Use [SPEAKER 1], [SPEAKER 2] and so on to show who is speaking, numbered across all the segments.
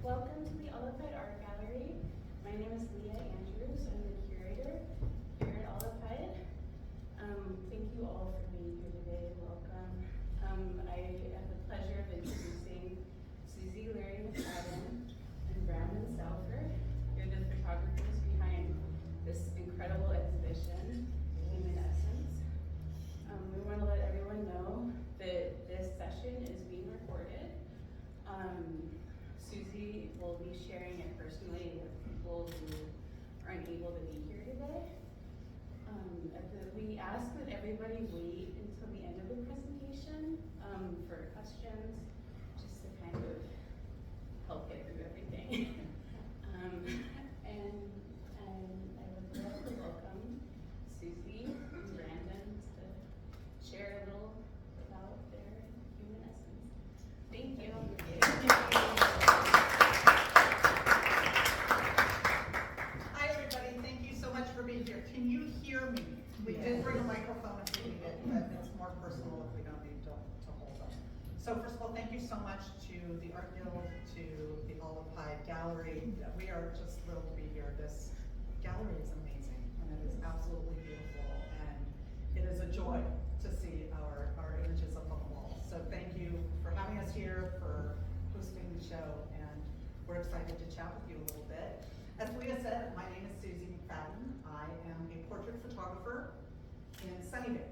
[SPEAKER 1] Welcome to the Olive Hyde Art Gallery. My name is Leah Andrews. I'm the curator here at Olive Hyde. Thank you all for being here today. Welcome. I have the pleasure of introducing Suszi, McFadden, and Brandon Stauffer. They're the photographers behind this incredible exhibition, HumanEssence. We want to let everyone know that this session is being recorded. Suszi will be sharing it personally with people who aren't able to be here today. We ask that everybody wait until the end of the presentation for questions, just to kind of help get through everything. and I would love to welcome Suszi and Brandon to share a little about their HumanEssence. Thank you.
[SPEAKER 2] Hi everybody, thank you so much for being here. Can you hear me? We did bring a microphone if we need it, but it's more personal if we don't need to hold them. So first of all, thank you so much to the Art Guild, to the Olive Hyde Gallery. We are just thrilled to be here. This gallery is amazing and it is absolutely beautiful, and it is a joy to see our images up on the wall. So thank you for having us here, for hosting the show, and we're excited to chat with you a little bit. As Leah said, my name is Suszi McFadden. I am a portrait photographer in Sunnyvale,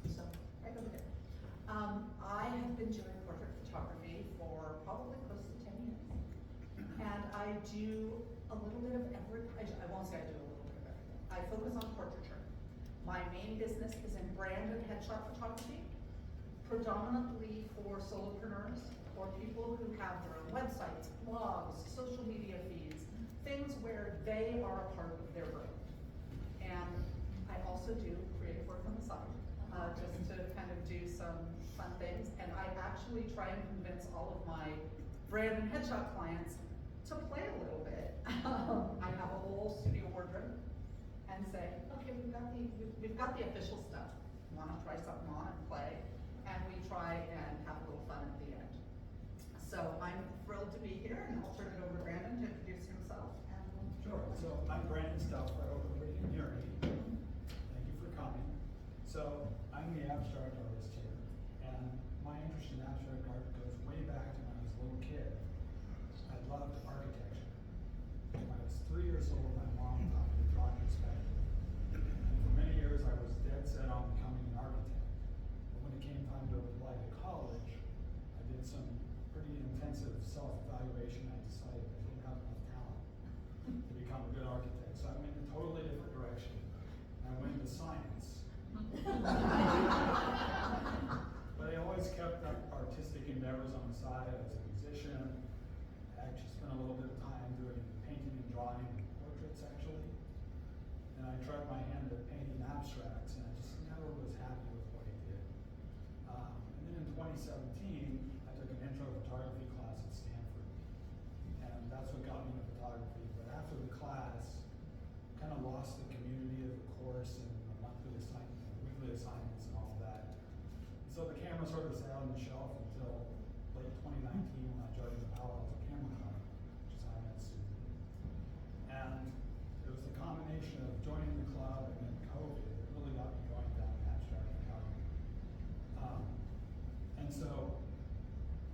[SPEAKER 2] so right over there. I have been doing portrait photography for probably close to 10 years. And I do a little bit of I won't say I do a little bit of everything. I focus on portraiture. My main business is in brand and headshot photography, predominantly for solopreneurs or people who have their own websites, blogs, social media feeds, things where they are a part of their brand. And I also do creative work on the side, just to kind of do some fun things. And I actually try and convince all of my brand and headshot clients to play a little bit. I have a whole studio wardrobe and say, okay, we've got the official stuff. Want to try something on and play? And we try and have a little fun at the end. So I'm thrilled to be here, and I'll turn it over to Brandon to introduce himself.
[SPEAKER 3] Sure. So I'm Brandon Stauffer. I hope everybody can hear me. Thank you for coming. So I'm the abstract artist here, and my interest in abstract art goes way back to when I was a little kid. I loved architecture. When I was 3 years old, my mom taught me to draw in perspective. And for many years, I was dead set on becoming an architect. But when it came time to apply to college, I did some pretty intensive self-evaluation. I decided I didn't have enough talent to become a good architect. So I went in a totally different direction. I went into science. But I always kept up artistic endeavors on the side. I was a musician. I actually spent a little bit of time doing painting and drawing and portraits, actually. And I tried my hand at painting abstracts, and I just never was happy with what I did. And then in 2017, I took an intro photography class at Stanford. And that's what got me into photography. But after the class, kind of lost the community of the course and the monthly assignments, weekly assignments and all of that. So the camera sort of sat on the shelf until late 2019 when I joined the Palo Alto Camera Club, which is how I met Suszi. And it was the combination of joining the club and then COVID that really got me going down abstract photography. And so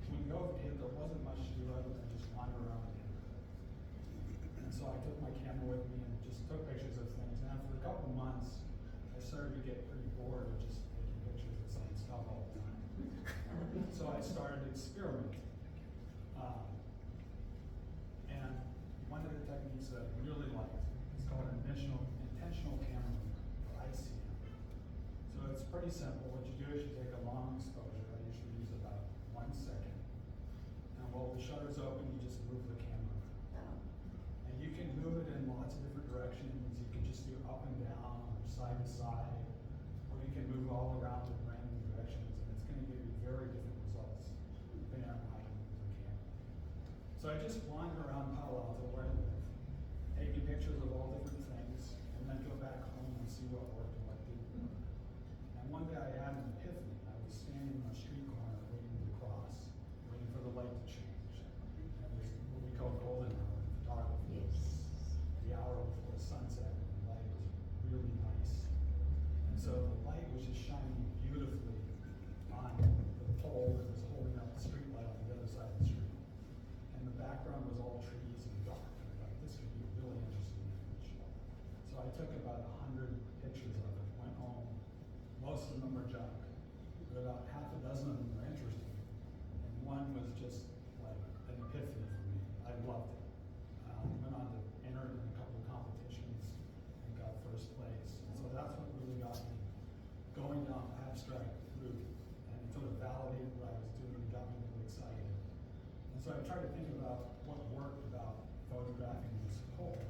[SPEAKER 3] when COVID hit, there wasn't much to do other than just wander around the neighborhood. And so I took my camera with me and just took pictures of things. And after a couple of months, I started to get pretty bored of just taking pictures of the same stuff all the time. So I started experimenting. And one of the techniques that I really liked is called intentional camera movement, or ICM. So it's pretty simple. What you do is you take a long exposure. I usually use about 1 second. And while the shutter's open, you just move the camera. And you can move it in lots of different directions. You can just do up and down, or side to side, or you can move all around in random directions, and it's going to give you very different results depending on how you move the camera. So I just wander around Palo Alto where I live, taking pictures of all different things, and then go back home and see what worked and what didn't. And one day I had an epiphany. I was standing on a street corner waiting to cross, waiting for the light to change. And it was what we call photographing this pole,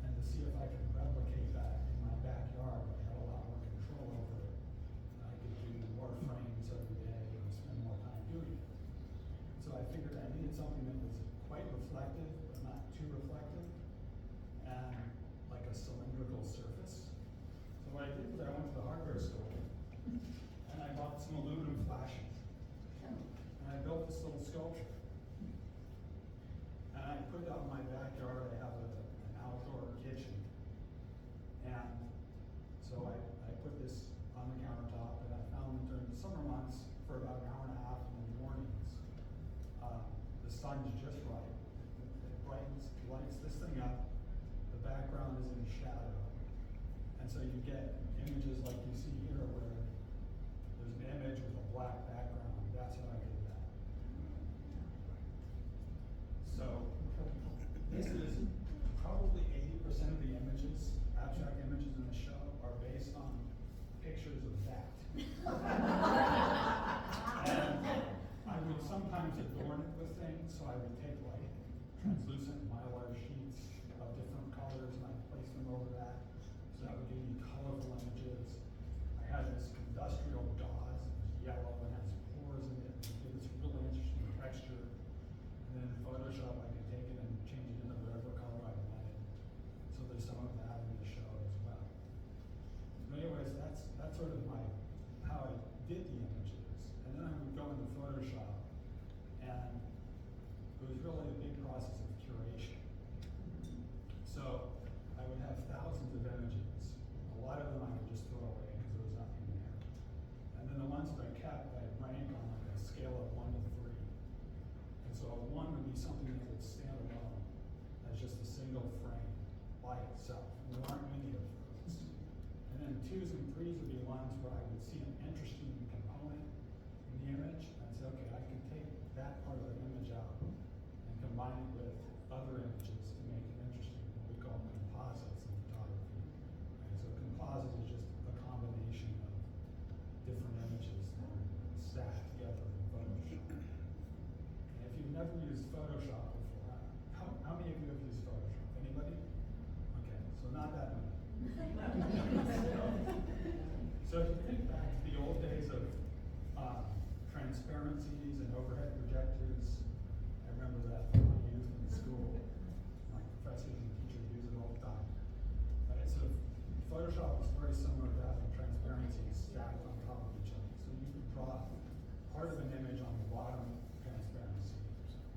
[SPEAKER 3] and to see if I could replicate that in my backyard. I had a lot more control over it. I could do more frames every day and spend more time doing it. So I figured I needed something that was quite reflective, but not too reflective, and like a cylindrical surface. So what I did was I went to the hardware store, and I bought some aluminum flashing. And I built this little sculpture. And I put it out in my backyard. I have an outdoor kitchen. And so I put this on the countertop, and I found that during the summer months, for about an hour and a half in the mornings, the sun's just right. It brightens, lights this thing up. The background is in shadow. And so you get images like you see here where there's an image with a black background. That's how I did that. So this is probably 80% of the images, abstract images in the show, are based on pictures of that. And I would sometimes adorn it with things, so I would take like translucent mylar sheets of different colors and I'd place them over that. So that would give you colorful images. I had this industrial gauze, it was yellow and has pores in it, and give this really interesting texture. And then in Photoshop, I could take it and change it into whatever color I wanted. So there's some of that in the show as well. But anyways, that's sort of how I did the images. And then I would go into Photoshop, and it was really a big process of curation. So I would have thousands of images. A lot of them I would just throw away because there was nothing there. And then the ones that I kept, I'd rank on like a scale of 1 to 3. And so a 1 would be something that would stand alone as just a single frame by itself. And there aren't many of those. And then 2s and 3s would be ones where I would see an interesting component in the image, and I'd say, okay, I can take that part of the image out and combine it with other images to make it interesting. What we call composites in photography. Right? So composite is just a combination of different images that are stacked together in Photoshop. And if you've never used Photoshop before, how many of you have used Photoshop? Anybody? Okay, so not that many. So if you think back to the old days of transparencies and overhead projectors, I remember that from my youth in school. My professors and teachers use it all the time. Right? So Photoshop is very similar to having transparencies stacked on top of each other. So you could draw part of an image on the bottom transparency,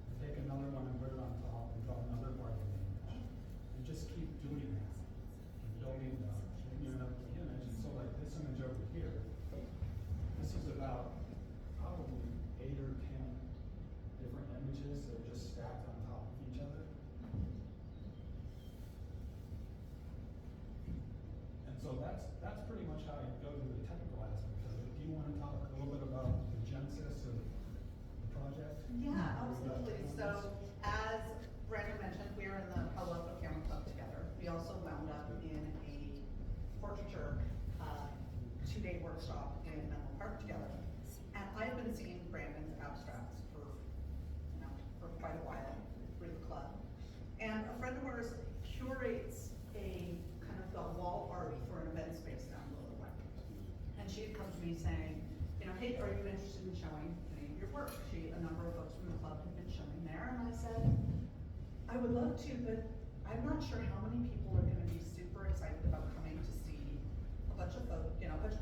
[SPEAKER 3] and take another one and put it on top, and draw another part of the image, and just keep doing that. Building the image. And so like this image over here, this is about probably 8 or 10 different images that are just stacked on top of each other. And so that's pretty much how I go to the technical aspect of it. Do you want to talk a little bit about the genesis of the project?
[SPEAKER 2] Yeah, absolutely. So as Brandon mentioned, we are in the Palo Alto Camera Club together. We also wound up in a portraiture 2-day workshop in Menlo Park together. And I've been seeing Brandon's abstracts for quite a while through the club. And a friend of ours curates a kind of the wall art for an event space down below the way. And she had come to me saying, hey, are you interested in showing any of your work? A number of folks from the club had been showing there, and I said, I would love to, but I'm not sure how many people are going to be super excited about coming to see a bunch of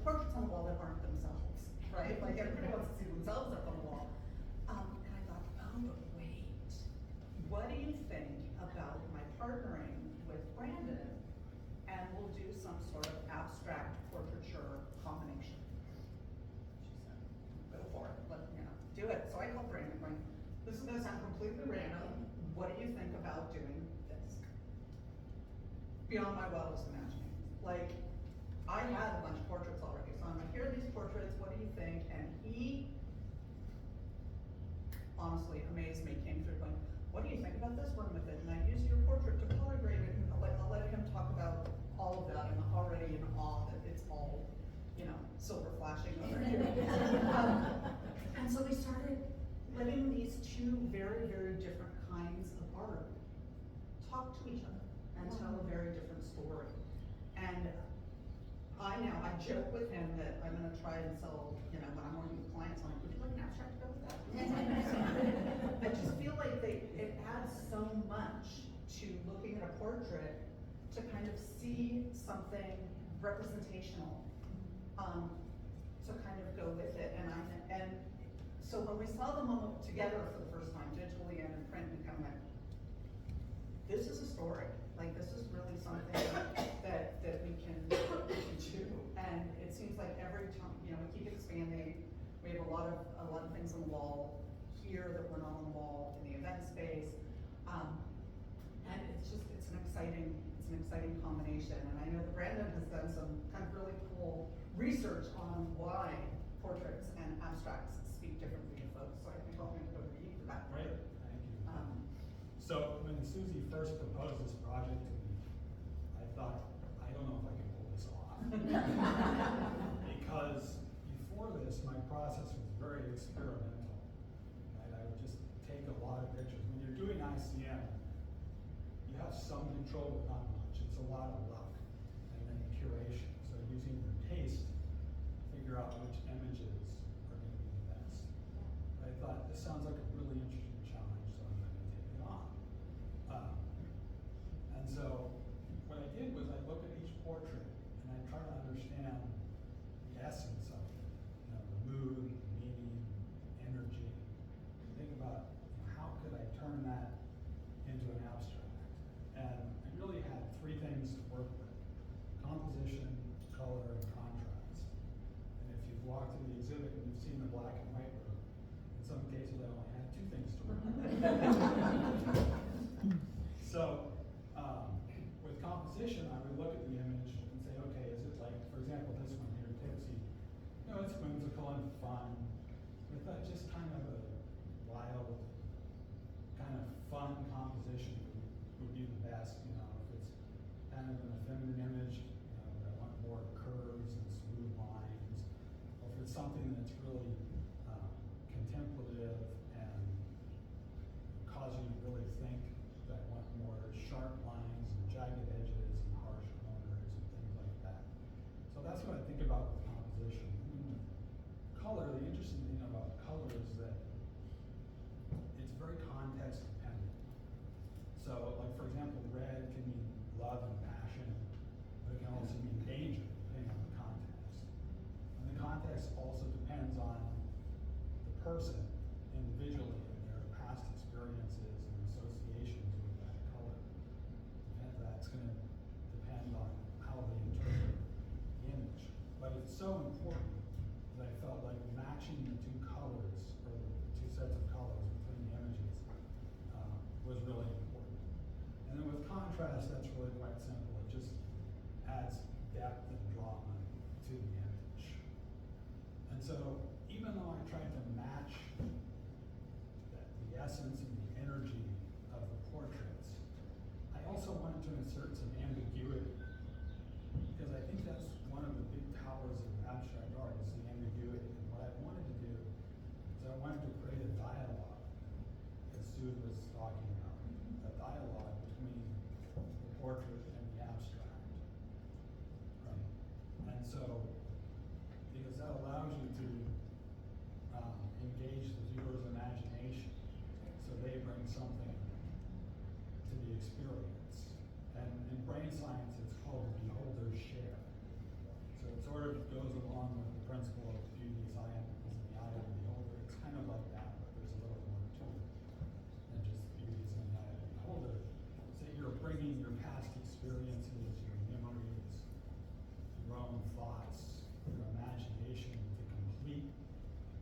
[SPEAKER 2] portraits on the wall that aren't themselves, right? Like everybody wants to see themselves up on the wall. And I thought, oh, but wait, what do you think about my partnering with Brandon, and we'll do some sort of abstract portraiture combination? She said, go for it, do it. So I called Brandon going, this is going to sound completely random. What do you think about doing this? Beyond my wildest imagining. Like, I had a bunch of portraits already, so I'm like, here are these portraits, what do you think? And he, honestly, amazed me, came through going, what do you think about this one with it? And I used your portrait to color grade it, and I'll let him talk about all of that. I'm already in awe that it's all, silver flashing over here. And so we started letting these two very, very different kinds of art story. And I joke with him that I'm gonna try and sell, when I'm working with clients, I'm like, would you like an abstract to go with that? I just feel like it adds so much to looking at a portrait to kind of see something representational, to kind of go with it. And so when we saw them all together for the first time, digitally and in print, we kind of went, this is a story. Like, this is really something that we can do. And it seems like every time, we keep expanding. We have a lot of things on the wall here that were not on the wall in the event space. And it's an exciting combination. And I know that Brandon has done some kind of really cool research on why portraits and abstracts speak differently to folks. So I think I'll hand it over to you for that.
[SPEAKER 3] Great, thank you. So when Suszi first proposed this project to me, I thought, I don't know if I can pull this off. Because before this, my process was very experimental. Right? I would just take a lot of pictures. When you're doing ICM, you have some control, but not much. It's a lot of luck. And then curation. So using your taste to figure out which images are going to be the best. I thought, this sounds like a really interesting challenge, so I'm going to take it on. And so what I did was I looked at each portrait and I tried to understand the essence of it. The mood, the meaning, energy. Think about how could I turn that into an abstract. And I really had three things to work with: composition, color, and contrast. And if you've walked through the exhibit and you've seen the black and white room, in some cases I only had two things to work with. So, with composition, I would look at the image and say, okay, is it like, for example, this one here, Tipsy, it's whimsical and fun. I thought just kind of a wild, kind of fun composition would be the best, if it's kind of an feminine image, I want more curves and smooth lines. Or if it's something that's really contemplative and cause you to really think, that I want more sharp lines and jagged edges and harsh corners and things like that. So that's what I think about with composition. Color, the interesting thing about color is that it's very context dependent. So, like, for example, red can mean love and passion, but it can also mean danger, depending on the context. And the context also depends on the person individually and their past experiences and associations with that color. And that's going to depend on how they interpret the image. But it's so important that I felt like matching the two colors, or the two sets of colors between the images, was really important. And then with contrast, that's really quite simple. It just adds depth and drama to the image. And so, even though I tried to match the essence and the energy of the portraits, I also wanted to insert some ambiguity, because I think that's one of the big powers of abstract art, is the ambiguity. And what I wanted to do is I wanted to create a dialogue, as Sue was talking about, a dialogue between the portrait and the abstract. Right? And so, because that allows you to engage the viewer's imagination, so they bring something to the experience. And in brain science, it's called beholder's share. So it sort of goes along with the principle of beauty is in the eye of the beholder. It's kind of like that, but there's a little more to it than just beauty is in the eye of the beholder. So you're bringing your past experiences, your memories, your own thoughts, your imagination to complete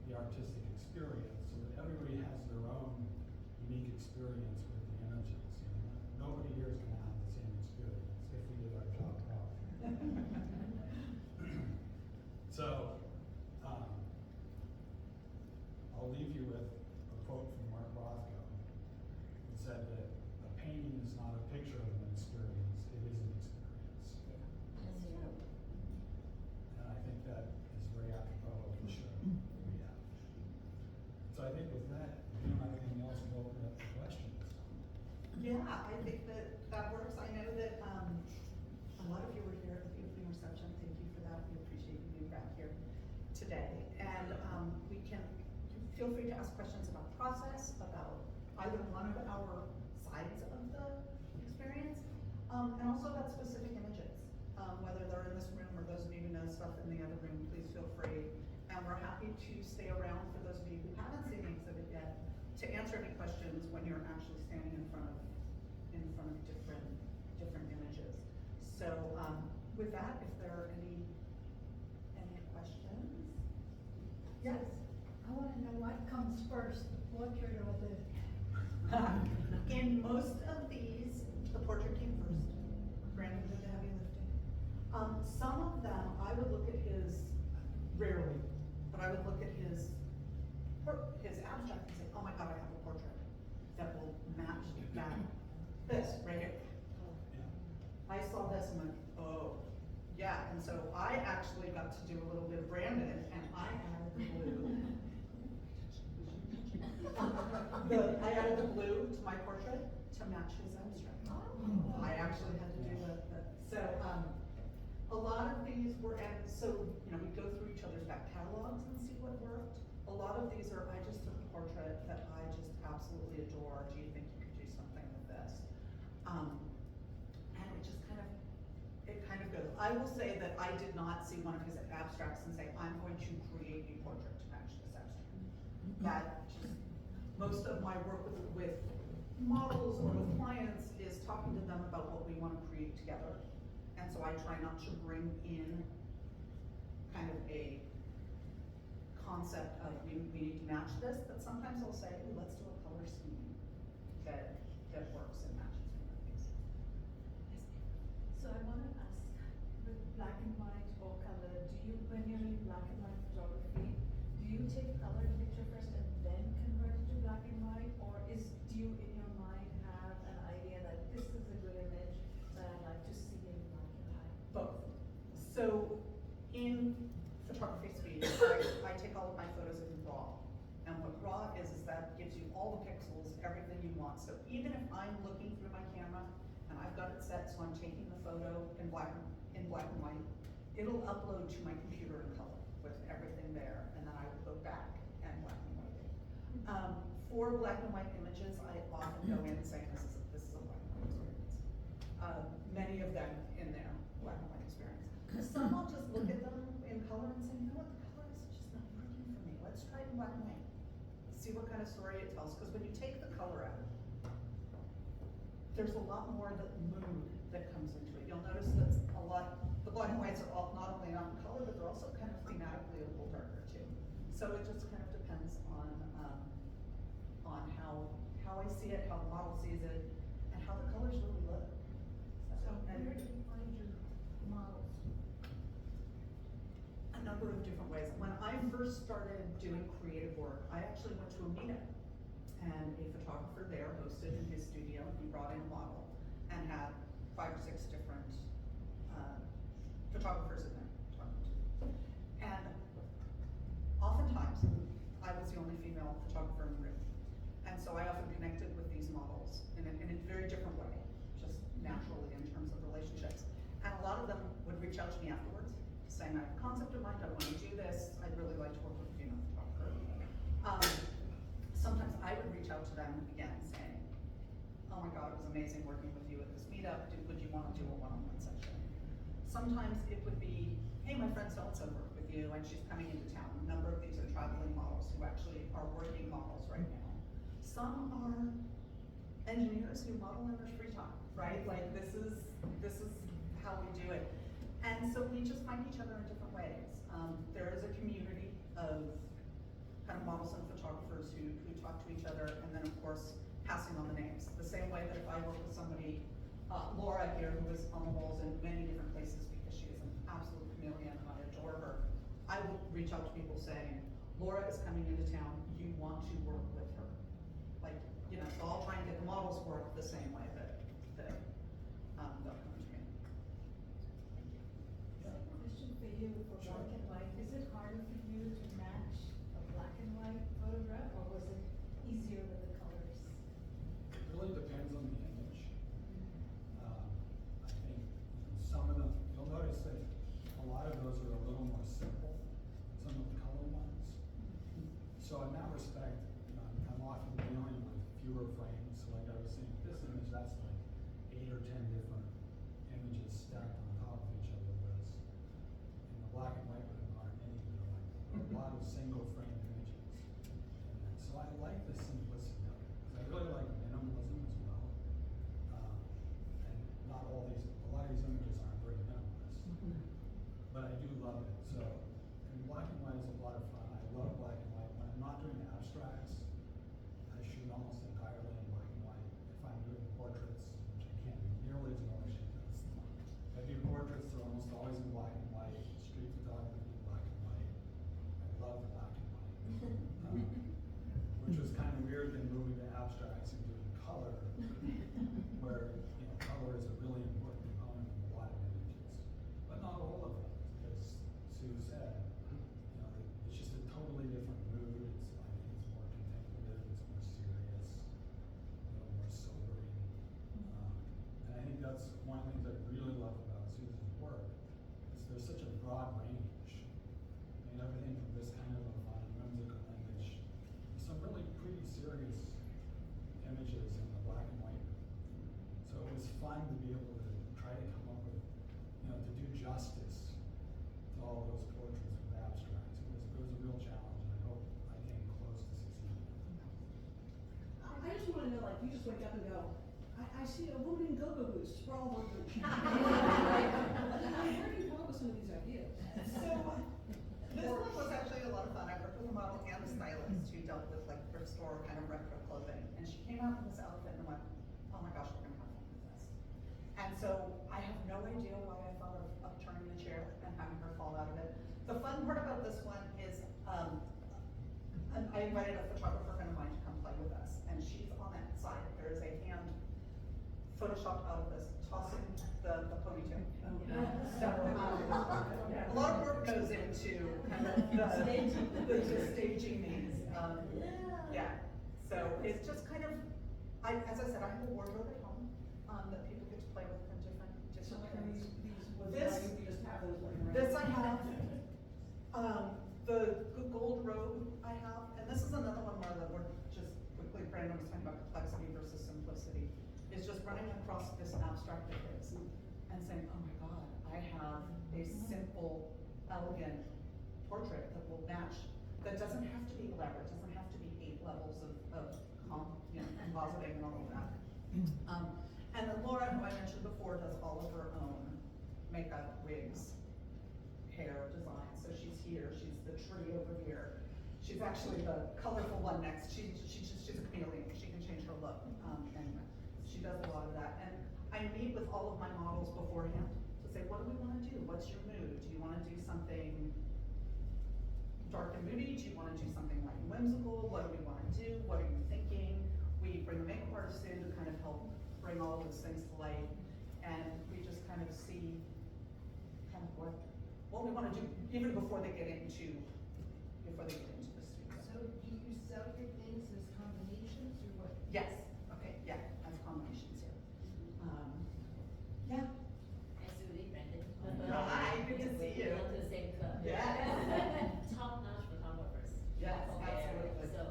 [SPEAKER 3] the artistic experience, so that everybody has their own unique experience with the images. Nobody here is going to have the same experience if we did our job properly. So, I'll leave you with a quote from Mark Rothko, who said that a painting is not a picture of an experience, it is an experience. And I think that is very apropos of the show that we have. So I think with that, if you don't have anything else, we'll open up for questions.
[SPEAKER 2] Yeah, I think that works. I know that A lot of you were here at the opening reception. Thank you for that. We appreciate you being back here today. And we can feel free to ask questions about the process, about either one of our sides of the experience, and also about specific images. Whether they're in this room or those of you who know stuff in the other room, please feel free. And we're happy to stay around for those of you who haven't seen the exhibit yet to answer any questions when you're actually standing in front of different images. So with that, if there are any questions? Yes.
[SPEAKER 4] I want to know what comes first, the portrait or the...
[SPEAKER 2] In most of these, the portrait came first. Brandon did the heavy lifting. Some of them, I would look at his, rarely, but I would look at his abstract and say, oh my God, I have a portrait that will match that, this right here. I saw this and went, oh, yeah, and so I actually got to do a little bit of Brandon, and I added the blue. I added the blue to my portrait to match his abstract. I actually had to do so a lot of these were, and so, we go through each other's back catalogs and see what worked. A lot of these are, I just took a portrait that I just absolutely adore. Do you think you could do something with this? And it just kind of goes. I will say that I did not see one of his abstracts and say, I'm going to create a portrait to match this abstract. That just, most of my work with models or with clients is talking to them about what we want to create together. And so I try not to bring in kind of a concept of we need to match this, but sometimes I'll say, ooh, let's do a color scheme that works and matches one of these.
[SPEAKER 4] So I want to ask, with black and white or color, when you're in black and white photography, do you take color picture first and then convert it to black and white? Or do you in your mind have an idea that this is a good image that I'd like to see in black and white?
[SPEAKER 2] Both. So in photography speed, I take all of my photos in RAW. And what RAW is that gives you all the pixels, everything you want. So even if I'm looking through my camera and I've got it set so I'm taking the photo in black and white, it'll upload to my computer in color with everything there, and then I will go back and black and white it. For black and white images, I often go in saying this is a black and white experience. Many of them in there, black and white experience. Some I'll just look at them in color and say, you know what, the color is just not working for me. Let's try it in black and white. See what kind of story it tells. Because when you take the color out, there's a lot more mood that comes into it. You'll notice that the black and whites are all not only not in color, but they're also kind of thematically a little darker too. So it just kind of depends on how I see it, how the model sees it, and how the colors really look.
[SPEAKER 4] So where do you find your models?
[SPEAKER 2] A number of different ways. When I first started doing creative work, I actually went to a meetup, and a photographer there hosted in his studio. He brought in a model and had 5 or 6 different photographers in there talking to. And oftentimes, I was the only female photographer in the room. And so I often connected with these models in a very different way, just naturally in terms of relationships. And a lot of them would reach out to me afterwards, saying, I have a concept in mind, I want to do this, I'd really like to work with a female photographer. Sometimes I would reach out to them again saying, oh my God, it was amazing working with you at this meetup, would you want to do a one-on-one session? Sometimes it would be, hey, my friend so-and-so worked with you and she's coming into town. A number of these are traveling models who actually are working models right now. Some are engineers who model in their free time, right? Like this is how we do it. And so we just find each other in different ways. There is a community of kind of models and photographers who talk to each other, and then of course passing on the names. The same way that if I work with somebody, Laura here, who is on the walls in many different places because she is an absolute chameleon and I adore her, I will reach out to people saying, Laura is coming into town, you want to work with her. Like, so I'll try and get the models work the same way that they'll come to me.
[SPEAKER 4] So question for you, for black and white, is it harder for you to match a black and white photograph, or was it easier with the colors?
[SPEAKER 3] It really depends on the image. I think some of them that's one of the things I really love about Susan's work, is there's such a broad range. I mean, everything from this kind of a fun, whimsical image, to some really pretty serious images in the black and white. So it was fun to be able to try to come up with, to do justice to all those portraits with abstracts. It was a real challenge, and I hope I came close to succeeding.
[SPEAKER 5] I just want to know, like, you just wake up and go, I see a woman in go-go boots sprawled on the beach. Where do you come up with some of these ideas?
[SPEAKER 2] So, this one was actually a lot of fun. I worked with a model and a stylist who dealt with like thrift store kind of retro clothing. And she came out in this outfit and went, oh my gosh, we're gonna have fun with this. And so I have no idea why I thought of upturning the chair and having her fall out of it. The fun part about this one is, I invited a photographer friend of mine to come play with us, and she's on that side. There is a hand photoshopped out of this, tossing the ponytail. So, a lot of work goes into kind of the staging these. Yeah. So it's just kind of, as I said, I have a wardrobe at home that people get to play with in different
[SPEAKER 5] So like,
[SPEAKER 2] things.
[SPEAKER 5] these, you just have those laying around?
[SPEAKER 2] This I have. The gold robe I have, and this is another one where we're just quickly, Brandon was talking about complexity versus simplicity, is just running across this abstract of his and saying, oh my God, I have a simple, elegant portrait that will match, that doesn't have to be elaborate, doesn't have to be 8 levels of compositing and all of that. And then Laura, who I mentioned before, does all of her own makeup, wigs, hair design. So she's here, she's the tree over here. She's actually the colorful one next. She's a chameleon. She can change her look. And she does a lot of that. And I meet with all of my models beforehand to say, what do we want to do? What's your mood? Do you want to do something dark and moody? Do you want to do something light and whimsical? What do we want to do? What are you thinking? We bring a makeup artist in to kind of help bring all of those things to light. And we just kind of see kind of what we want to do even before they get into the studio.
[SPEAKER 4] So do you sell your things as combinations or what?
[SPEAKER 2] Yes. Okay. Yeah. As combinations here. Yeah.
[SPEAKER 6] Hi, Suszi, Brandon.
[SPEAKER 2] Hi, good to see you.
[SPEAKER 6] We belong to the same club.
[SPEAKER 2] Yes.
[SPEAKER 6] Top-notch photographers.
[SPEAKER 2] Yes,
[SPEAKER 6] Okay,
[SPEAKER 2] absolutely.
[SPEAKER 6] So,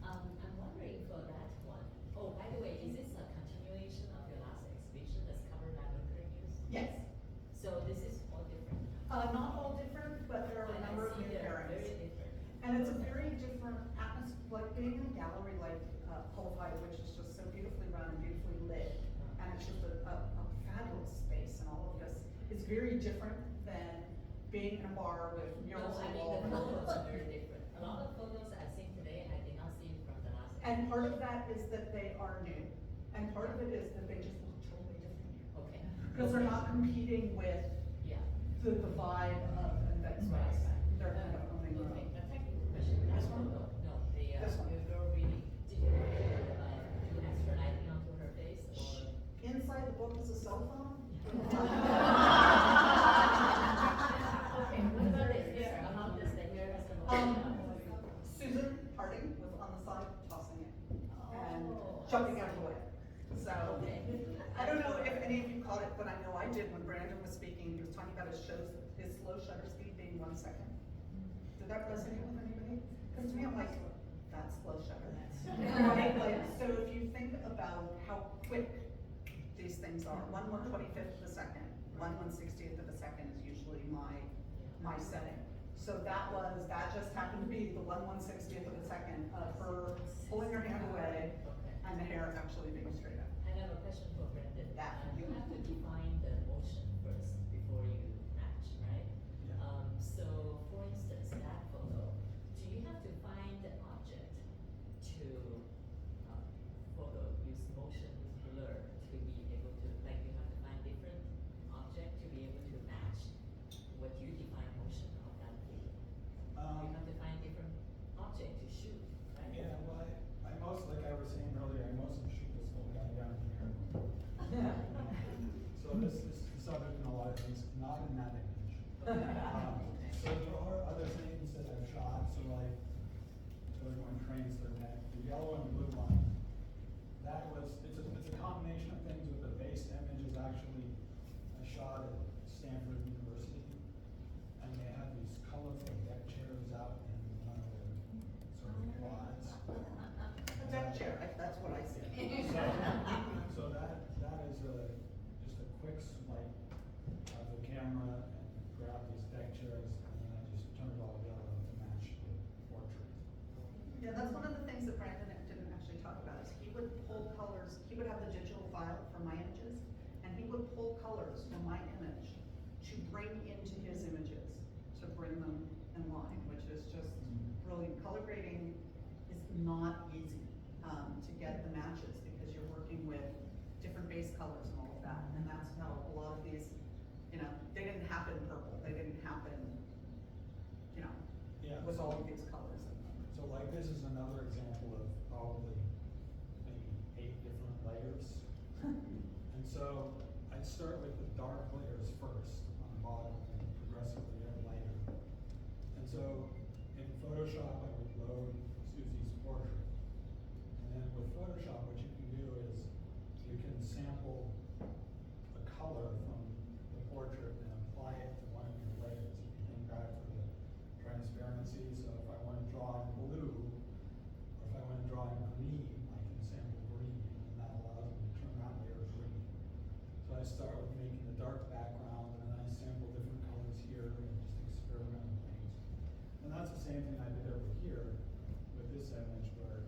[SPEAKER 6] I'm wondering for that one. Oh, by the way, is this a continuation of your last exhibition that's covered by Winter News?
[SPEAKER 2] Yes.
[SPEAKER 6] So this is all different.
[SPEAKER 2] Not all different, but there are a number of new
[SPEAKER 6] They're
[SPEAKER 2] pairings.
[SPEAKER 6] very different.
[SPEAKER 2] And it's a very different atmosphere, like being in a gallery like Olive Hyde, which is just so beautifully run and beautifully lit. And it's just a fabulous space, and all of this is very different than being in a bar with
[SPEAKER 6] No,
[SPEAKER 2] murals
[SPEAKER 6] I
[SPEAKER 2] on the
[SPEAKER 6] mean,
[SPEAKER 2] wall.
[SPEAKER 6] the photos are very different. A lot of photos I've seen today, I did not see from the last
[SPEAKER 2] And
[SPEAKER 6] exhibition.
[SPEAKER 2] part of that is that they are new, and part of it is that they just look totally different.
[SPEAKER 6] Okay.
[SPEAKER 2] Because they're not competing with
[SPEAKER 6] Yeah.
[SPEAKER 2] the vibe of an event
[SPEAKER 6] Right,
[SPEAKER 2] space.
[SPEAKER 6] right.
[SPEAKER 2] They're kind of owning their
[SPEAKER 6] Okay,
[SPEAKER 2] own.
[SPEAKER 6] a technical question.
[SPEAKER 2] This one?
[SPEAKER 6] No, the,
[SPEAKER 2] This one.
[SPEAKER 6] your girl really, did you, do extra lighting onto her face or?
[SPEAKER 2] Inside the book is a cell phone.
[SPEAKER 6] Okay, what about this? Yes, how does the hair has the
[SPEAKER 2] Susan Harding was on the side tossing it and
[SPEAKER 6] Oh,
[SPEAKER 2] jumping out of the way. So,
[SPEAKER 6] Okay.
[SPEAKER 2] I don't know if any of you caught it, but I know I did when Brandon was speaking. He was talking about his slow shutter speed being 1 second. Did that resonate with anybody? Because to me, I'm like, that's slow shutter. Right? Like, so if you think about how quick these things are, 1/125th of a second, 1/160th of a second is usually my setting. So that just happened to be the 1/160th of a second of her pulling her hand away
[SPEAKER 6] Okay.
[SPEAKER 2] and the hair actually being straight up.
[SPEAKER 6] I have a question for Brandon.
[SPEAKER 2] Yeah.
[SPEAKER 6] You have to define the motion first before you match, right?
[SPEAKER 3] Yeah.
[SPEAKER 6] So for instance, that photo, do you have to find the object to, use motion blur to be able to, like you have to find different object to be able to match what you define motion of that video? You have to find different object to shoot, right?
[SPEAKER 3] Yeah, well, I most, like I was saying earlier, I mostly shoot this little guy down here. So this subject in a lot of things, not in that image. So there are other things that I've shot, so like, everyone trains their neck, the yellow and blue one, it's a combination of things with the base image is actually
[SPEAKER 2] colors, he would have the digital file for my images, and he would pull colors from my image to bring into his images, to bring them in line, which is just really, color grading is not easy to get the matches because you're working with different base colors and all of that, and that's how a lot of these, you know, they didn't happen purple, they didn't happen, you know,
[SPEAKER 3] Yeah.
[SPEAKER 2] with all of these colors in them.
[SPEAKER 3] So like this is another example of probably maybe 8 different layers. And so I'd start with the dark layers first on the bottom and progressively add lighter. And so in Photoshop I would load Suszi's portrait. And then with Photoshop what you can do is you can sample a color from the portrait and apply it to one of your layers. If you think back to the transparency, so if I want to draw in blue, or if I want to draw in green, I can sample green, and that allows me to turn that layer green. So I start with making the dark background, and then I sample different colors here, and just experiment with things. And that's the same thing I did over here with this image, where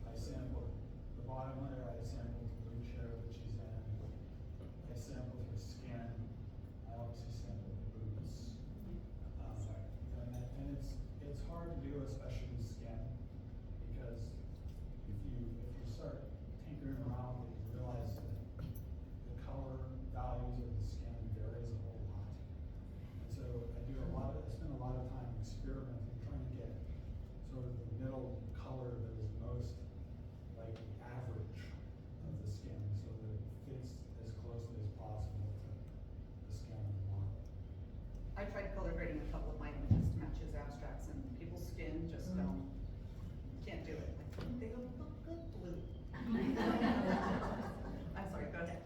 [SPEAKER 3] I sampled the bottom layer, I sampled the blue chair that she's in, I sampled her skin, I obviously sampled the boots. And it's hard to do, especially with skin, because if you start tinkering around with it, you realize that the color values of the skin varies a whole lot. And so I spend a lot of time experimenting, trying to get sort of the middle color that is most like the average of the skin, so that it fits as closely as possible to the skin of the model.
[SPEAKER 2] I tried color grading a couple of my images to match his abstracts, and people's skin just can't do it. They don't look good blue. I'm sorry, go ahead.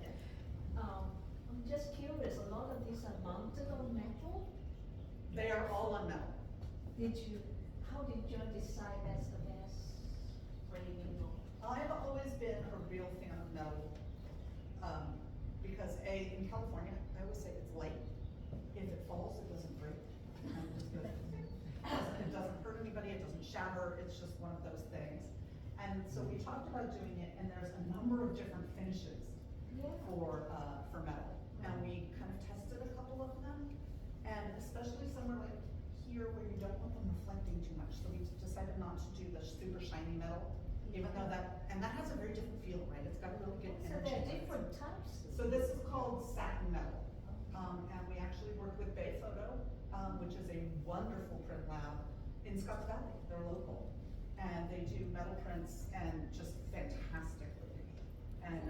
[SPEAKER 4] I'm just curious, a lot of these are mounted on metal.
[SPEAKER 2] They are all on metal.
[SPEAKER 4] How did you decide that's the best framing or?
[SPEAKER 2] I've always been a real fan of metal, because in California, I always say it's light. If it falls, it doesn't break. It doesn't hurt anybody, it doesn't shatter, it's just one of those things. And so we talked about doing it, and there's a number of different finishes for metal. And we kind of tested a couple of them, and especially somewhere like here where you don't want them reflecting too much. So we decided not to do the super shiny metal, even though that has a very different feel, right? It's got a really good
[SPEAKER 4] So
[SPEAKER 2] energy.
[SPEAKER 4] there are different types.
[SPEAKER 2] So this is called satin metal. And we actually work with Bay Photo, which is a wonderful print lab in Scotts Valley. They're local. And they do metal prints and just fantastically. And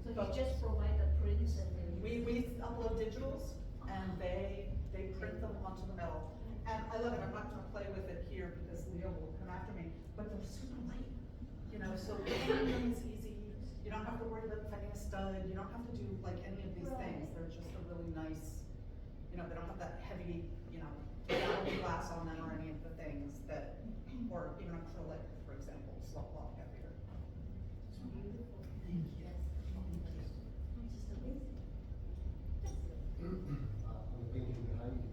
[SPEAKER 4] So you just provide the prints and then
[SPEAKER 2] we upload digitals and they print them onto the metal. And I love it. I'm not gonna play with it here because Leo will come after me, but they're super light. You know, so painting is easy. You don't have to worry about finding a stud. You don't have to do like any of these things. They're just a really nice, you know, they don't have that heavy, you know, glass on them or any of the things that, or even acrylic, for example, is a lot heavier.
[SPEAKER 4] it's beautiful.
[SPEAKER 2] Thank you.
[SPEAKER 4] Just amazing.
[SPEAKER 7] On the painting behind you.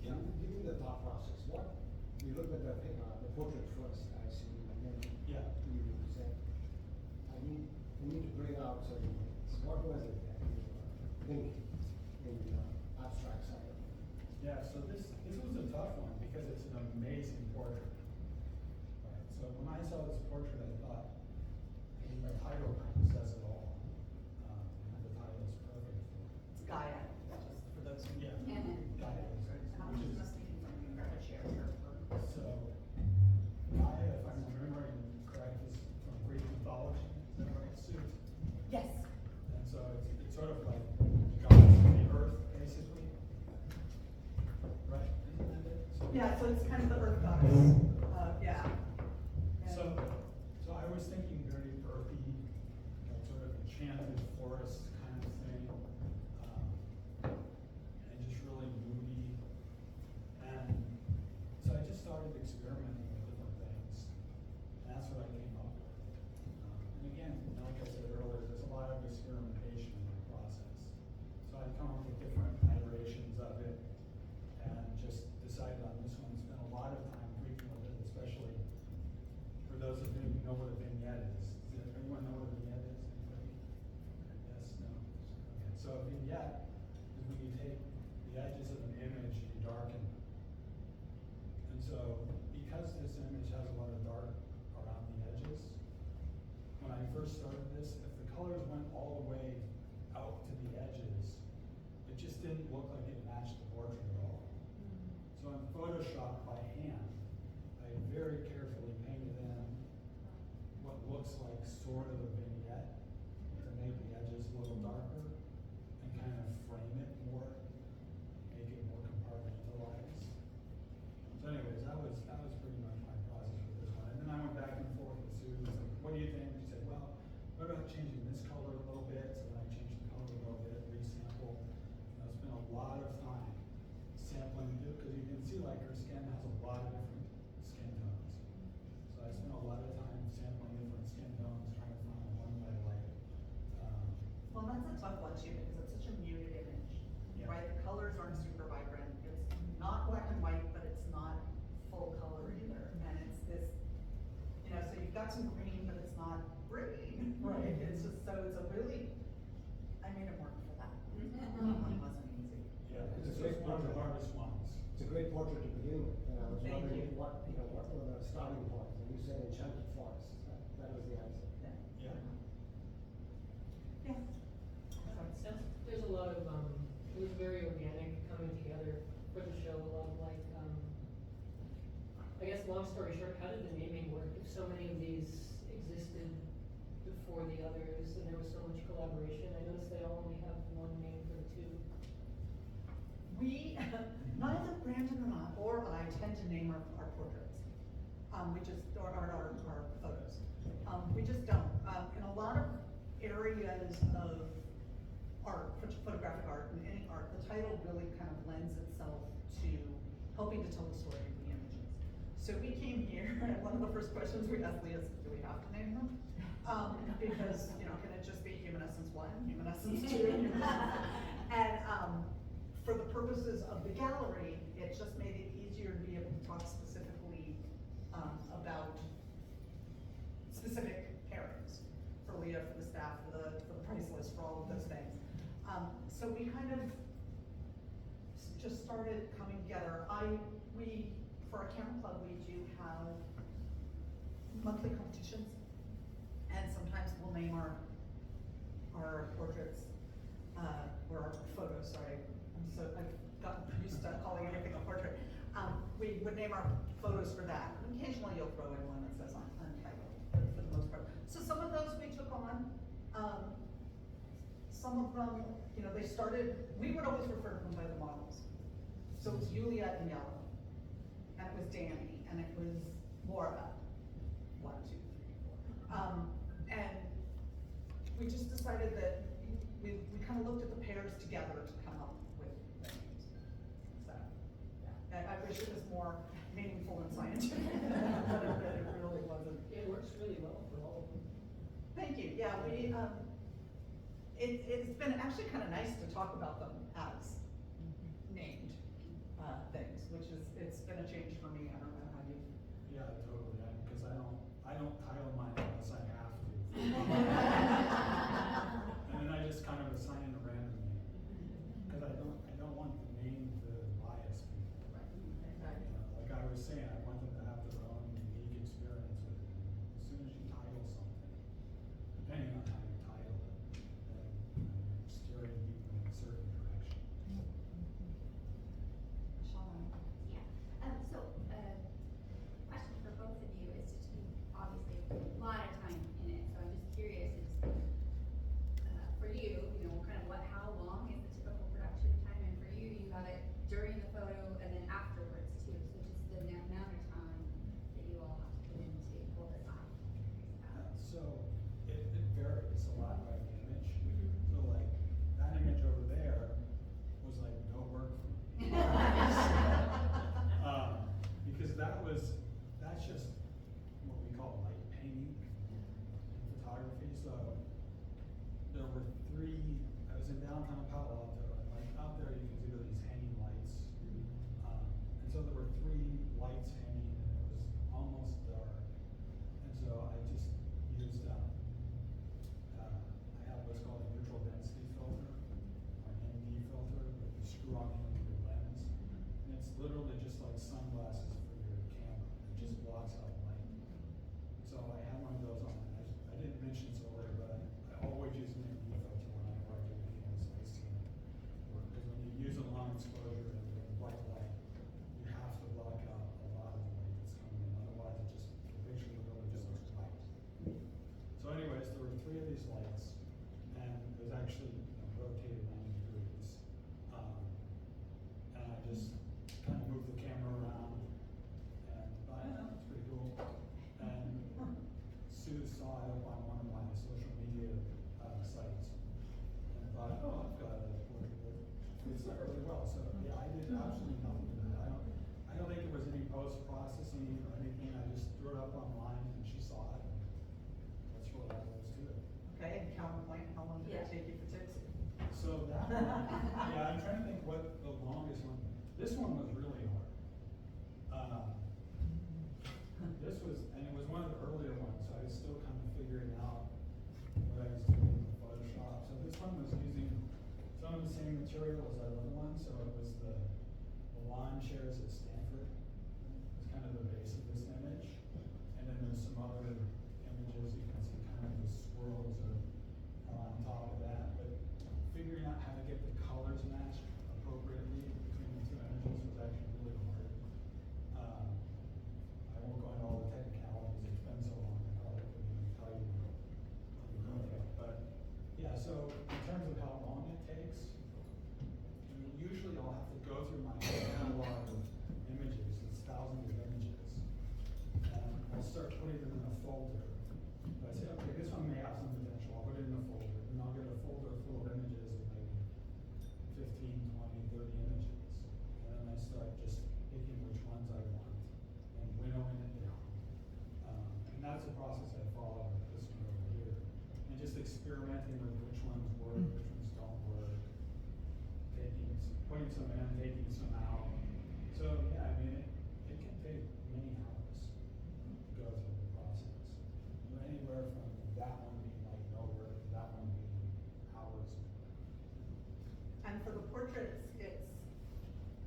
[SPEAKER 7] Can you give me the thought process? What, you look at the portrait first, I see, and then
[SPEAKER 3] Yeah.
[SPEAKER 7] you say, I need to bring out certain things. What was it that you were thinking in the abstract side of it?
[SPEAKER 3] Yeah, so this was a tough one because it's an amazing portrait. Right. So when I saw this portrait, I thought, I mean, the title kind of says it all. And the title is perfect for it.
[SPEAKER 2] It's Gaia, just for those who.
[SPEAKER 3] Yeah.
[SPEAKER 2] And
[SPEAKER 3] Gaia is-
[SPEAKER 2] I'm
[SPEAKER 3] which
[SPEAKER 2] just
[SPEAKER 3] is-
[SPEAKER 2] speaking from you, grab a chair here.
[SPEAKER 3] So, Gaia, if I'm remembering correct, is from Greek mythology, is that right, Suit?
[SPEAKER 2] Yes.
[SPEAKER 3] And so it's sort of like the goddess of the earth, basically. Right? Isn't that it? So-
[SPEAKER 2] Yeah, so it's kind of the earth goddess, yeah.
[SPEAKER 3] So I was thinking very earthy, like sort of enchanted forest kind of thing, and just really moody. And so I just started experimenting with different things, and that's what I came up with. And again, like I said earlier, there's a lot of experimentation in the process. So I'd come up with different iterations of it, and just decided on this one. Spent a lot of time tweaking with it, especially for those of you who know what a vignette is. Does everyone know what a vignette is? So a vignette is when you take the edges of an image and you darken them. And so because this image has a lot of dark around the edges, when I first started this, if the colors went all the way out to the edges, it just didn't look like it matched the portrait at all. So in Photoshop by hand, I very carefully painted in what looks like sort of a vignette to make the edges a little darker and kind of frame it more, make it more compartmentalized. So anyways, that was pretty much my process with this one. And then I went back and forth with Sue, was like, what do you think? She said, well, what about changing this color a little bit? So then I changed the color a little bit, resample. I spent a lot of time sampling it, because you can see like her skin has a lot of different skin tones. So I spent a lot of time sampling different skin tones, trying to find one that I like.
[SPEAKER 2] Well, that's a tough one too, because it's such a muted image,
[SPEAKER 3] Yeah.
[SPEAKER 2] right? The colors aren't super vibrant. It's not black and white, but it's not full color either. And it's this, you know, so you've got some green, but it's not green, right? It's just, so it's a really, I made it work for that. That one wasn't easy.
[SPEAKER 3] Yeah,
[SPEAKER 7] It's
[SPEAKER 3] this
[SPEAKER 7] a great
[SPEAKER 3] was one of the
[SPEAKER 7] portrait.
[SPEAKER 3] hardest ones.
[SPEAKER 7] It's a great portrait to begin with, and I was
[SPEAKER 2] Thank
[SPEAKER 7] wondering
[SPEAKER 2] you.
[SPEAKER 7] what were the starting points, and you said enchanted forest, that was the answer.
[SPEAKER 2] Yeah.
[SPEAKER 3] Yeah.
[SPEAKER 2] Yeah.
[SPEAKER 8] There's a lot of, it was very organic coming together for the show, a lot of like, I guess long story short, how did the naming work? If so many of these existed before the others and there was so much collaboration, I noticed they all only have one name for the two.
[SPEAKER 2] We, neither Brandon or I tend to name our portraits. We just, or our photos. We just don't. In a lot of areas of art, photographic art and any art, the title really kind of lends itself to helping to tell the story of the images. So we came here, and one of the first questions we asked Leah is, do we have to name them? Because, you know, can it just be HumanEssence 1, HumanEssence 2, and for the purposes of the gallery, it just made it easier to be able to talk specifically about specific pairings for Leah, for the staff, for the price list, for all of those things. So we kind of just started coming together. For our camera club, we do have monthly competitions, and sometimes we'll name our portraits, or our photos, sorry. I've gotten used to calling everything a portrait. We would name our photos for that. And occasionally you'll throw in one that says untitled, but for the most part. So some of those we took on. Some of them, you know, they started, we would always refer to them by the models. So it was Juliet in yellow, and it was Danny, and it was Laura, 1, 2, 3, 4. And we just decided that we kind of looked at the pairs together to come up with the names. So, yeah, I wish it was more meaningful and scientific, but it really wasn't.
[SPEAKER 8] It works really well for all of them.
[SPEAKER 2] Thank you, yeah, it's been actually kind of nice to talk about them as named things, which is, it's been a change for me. I don't know how you.
[SPEAKER 3] Yeah, totally. Because I don't title mine unless I have to. And then I just kind of assign a random name. Because I don't want the name to bias people.
[SPEAKER 2] Right.
[SPEAKER 3] Like I was saying, I want them to have their own unique experience with it. As soon as you title something, depending on how you title it, then you're steering people in a certain direction.
[SPEAKER 2] Sean.
[SPEAKER 9] Yeah, question for both of you is just, obviously, a lot of time in it, so I'm just curious, for you, how long is the typical production time, and for you, you have it during the photo and then afterwards too, so just the amount of time that you all have to put in to pull this off.
[SPEAKER 3] So it varies a lot by the image. So like that image over there was like no work for me. Because that's just what we call light painting in photography. So there were 3, I was in downtown Palo Alto, and like out there you can see these hanging lights. And so there were 3 lights hanging, and it was almost dark. And so I just used, I have what's called a neutral density filter. sunglasses for your camera. It just blocks out light. So I have one of those on. I didn't mention this earlier, but I always use an ND filter whenever I do video, so I see it work. Because when you use a long exposure and bright light, you have to block out a lot of the light that's coming in. Otherwise, the picture really just looks white. So anyways, there were 3 of these lights, and it was actually rotated 90 degrees. And I just kind of moved the camera around, and thought, yeah, that's pretty cool. And Sue saw it up on one of my social media sites, and thought, oh, I've got a portrait that fits that really well. So yeah, I did absolutely nothing to that. I don't think there was any post-processing or anything. I just threw it up online, and she saw it. And that's really all there is to it.
[SPEAKER 2] Okay, and counterpoint, how long did it take you for Tipsy?
[SPEAKER 3] So that one, yeah, I'm trying to think what the longest one. This one was really hard. This was, and it was one of the earlier ones, so I was still kind of figuring out what I was doing in Photoshop. So this one was using some of the same material as our other one. So it was the lawn chairs at Stanford. It's kind of the base of this image, and then there's some other images. You can see kind of the swirls are on top of that, but figuring out how to get the colors matched appropriately between the 2 images was actually really hard. I won't go into all the technicalities, it's been so long, I probably couldn't even tell you all the detail. But yeah, so in terms of how long it takes, usually I'll have to go through my catalog of images, it's thousands of images, and I'll start putting them in a folder. So I say, okay, this one may have some potential, I'll put it in a folder, and I'll get a folder full of images with maybe 15, 20, 30 images. And then I start just picking which ones I want and winnowing it down. And that's the process I follow with this one over here. And just experimenting with which ones work, which ones don't work, putting some in, taking some out. So yeah, I mean, it can take many hours to go through the process. Anywhere from that one being like no work to that one being hours of work.
[SPEAKER 2] And for the portraits,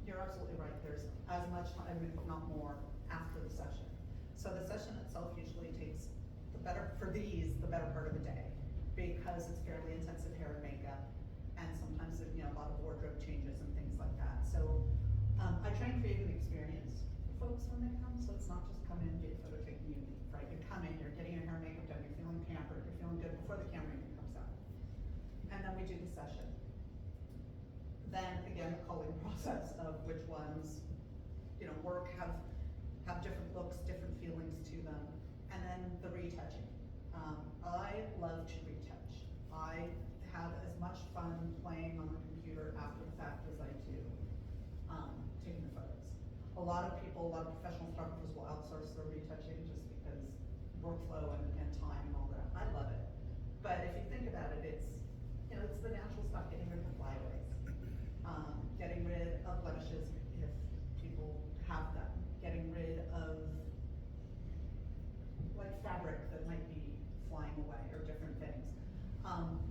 [SPEAKER 2] you're absolutely right, there's as much time, if not more, after the session. So the session itself usually takes the better part of the day, because it's fairly intensive hair and makeup, and sometimes, a lot of wardrobe changes and things like that. So I try and create an experience for folks when they come, so it's not just come in, get a photo taken, you leave, right? You come in, you're getting your hair and makeup done, you're feeling pampered, you're feeling good before the camera even comes out. And then we do the session. Then again, the culling process of which ones, work, have different looks, different feelings to them, and then the retouching. I love to retouch. I have as much fun playing on the computer after the fact as I do taking the photos. A lot of professional photographers will outsource their retouching just because workflow and time and all that. I love it. But if you think about it, it's the natural stuff, getting rid of flyaways, getting rid of blemishes if people have them, getting rid of like fabric that might be flying away or different things.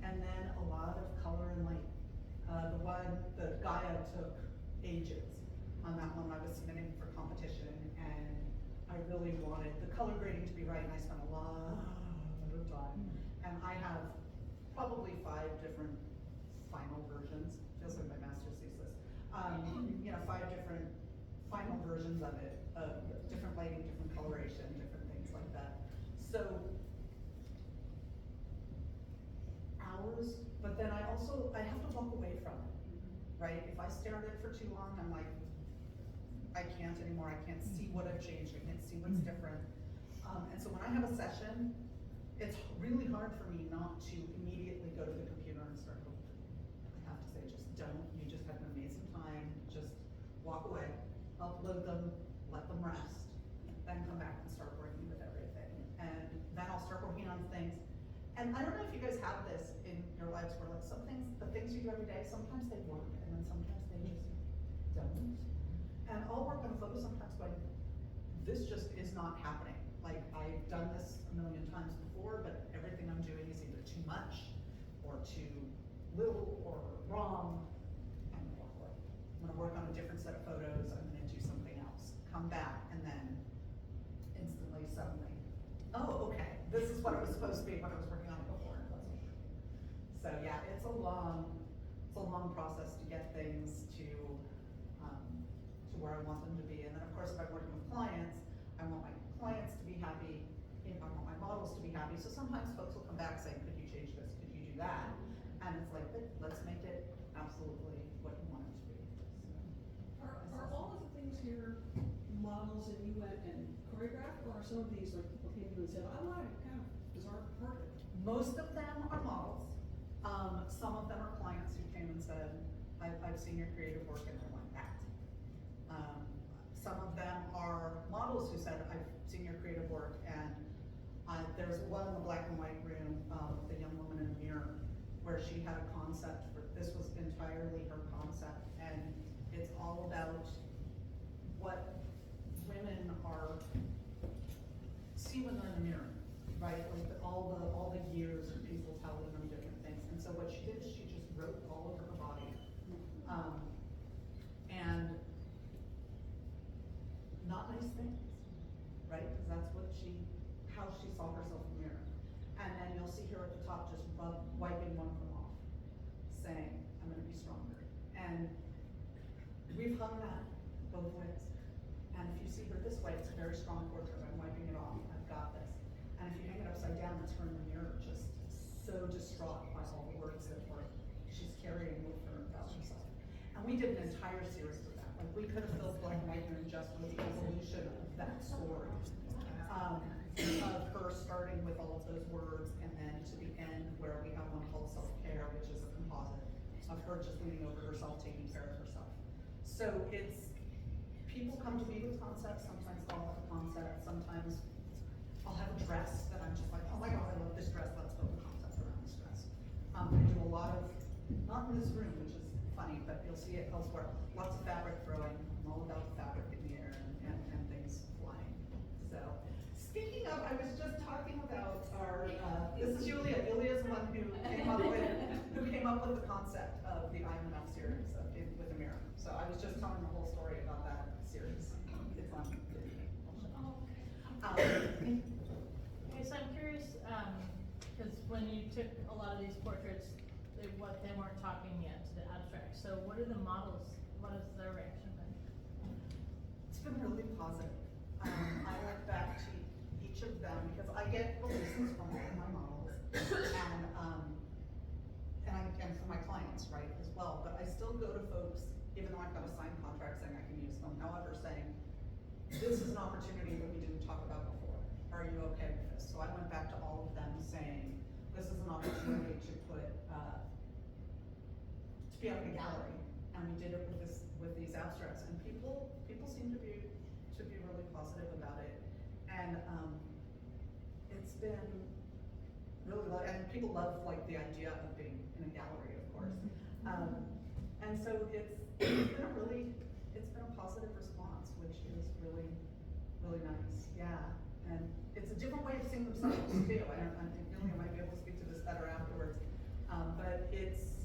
[SPEAKER 2] And then a lot of color and light. The Gaia took ages on that one. I was submitting for competition, and I really wanted the color grading to be right, and I spent a lot of time. And I have probably 5 different final versions. Feels like my master's thesis. 5 different final versions of it, of different lighting, different coloration, different things like that. So hours, but then I have to walk away from it, right? If I stare at it for too long, I'm like, I can't anymore. I can't see what I've changed. I can't see what's different. And so when I have a session, it's really hard for me not to immediately go to the computer and start looking. I have to say, just don't. You just had an amazing time. Just walk away, upload them, let them rest, then come back and start working with everything. And then I'll start working on things. And I don't know if you guys have this in your lives where like the things you do every day, sometimes they work and then sometimes they just don't. And I'll work on a photo sometimes going, this just is not happening. Like I've done this a million times before, but everything I'm doing is either too much or too little or wrong. I'm gonna walk away. I'm gonna work on a different set of photos. I'm gonna do something else. come back and then instantly, suddenly, oh, okay, this is what it was supposed to be when I was working on it before, and it wasn't. So yeah, it's a long process to get things to where I want them to be. And then of course, if I'm working with clients, I want my clients to be happy, I want my models to be happy. So sometimes folks will come back saying, could you change this, could you do that? And it's like, let's make it absolutely what you want it to be. So,
[SPEAKER 5] Are all of the things here models and you went and choreographed, or are some of these like people came to you and said, I want to kind of bizarre part of it?
[SPEAKER 2] most of them are models. Some of them are clients who came and said, I've seen your creative work and I want that. Some of them are models who said, I've seen your creative work, and there's one in the black and white room, the young woman in the mirror, where she had a concept for, this was entirely her concept, and it's all about what women are, see when they're in the mirror, right? Like all the years of people telling them different things. And so what she did is she just wrote all over her body. And not nice things, right? Because that's what how she saw herself in the mirror. And then you'll see her at the top just wiping one of them off, saying, I'm gonna be stronger. And we've hung that both ways. And if you see her this way, it's a very strong portrait. I'm wiping it off, I've got this. And if you hang it upside down, it's her in the mirror, just so distraught by all the words that she's carrying with her about herself. And we did an entire series of that. Like, we could have filled Black and White Room just with the evolution of that story. Of her starting with all of those words, and then to the end where we have one called Self-Care, which is a composite of her just leaning over herself, taking care of herself. So people come to me with concepts. Sometimes I'll have a concept, sometimes I'll have a dress that I'm just like, oh my God, I love this dress, let's build a concept around this dress. I do a lot of, not in this room, which is funny, but you'll see it elsewhere, lots of fabric throwing. I'm all about the fabric in the air and things flying. So, speaking of, I was just talking about our, this is Julia. Julia's the one who came up with the concept of the I'm Enough series with a mirror. So I was just telling the whole story about that series. It's on video.
[SPEAKER 10] Okay, so I'm curious, because when you took a lot of these portraits, they weren't talking yet to the abstract. So what are the models? What has their reaction been?
[SPEAKER 2] It's been really positive. I went back to each of them because I get releases from all of my models and from my clients, right, as well. But I still go to folks, even though I've got a signed contract saying I can use them, however, saying, this is an opportunity that we didn't talk about before. Are you okay with this? So I went back to all of them saying, this is an opportunity to put, to be out in a gallery. And we did it with these abstracts, and people seem to be really positive about it. And it's been really, and people love like the idea of being in a gallery, of course. And so it's been a positive response, which is really, really nice. Yeah, and it's a different way of seeing themselves too. I think Julia might be able to speak to this better afterwards. But it's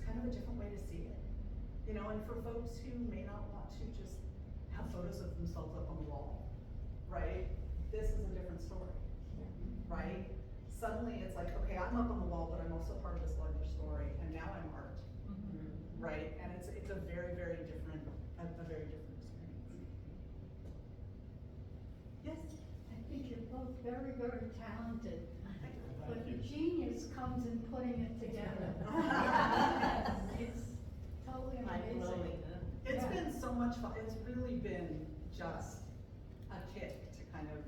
[SPEAKER 2] kind of a different way to see it. You know, and for folks who may not want to just have photos of themselves up on the wall, right? This is a different story, right? Suddenly it's like, okay, I'm up on the wall, but I'm also part of this larger story, and now I'm art, right? And it's a very, very different, a very different experience. Yes?
[SPEAKER 11] I think you're both very, very talented, but the
[SPEAKER 3] you.
[SPEAKER 11] genius comes in putting it together. It's totally amazing.
[SPEAKER 2] It's
[SPEAKER 11] Yeah.
[SPEAKER 2] been so much fun. It's really been just a kick to kind of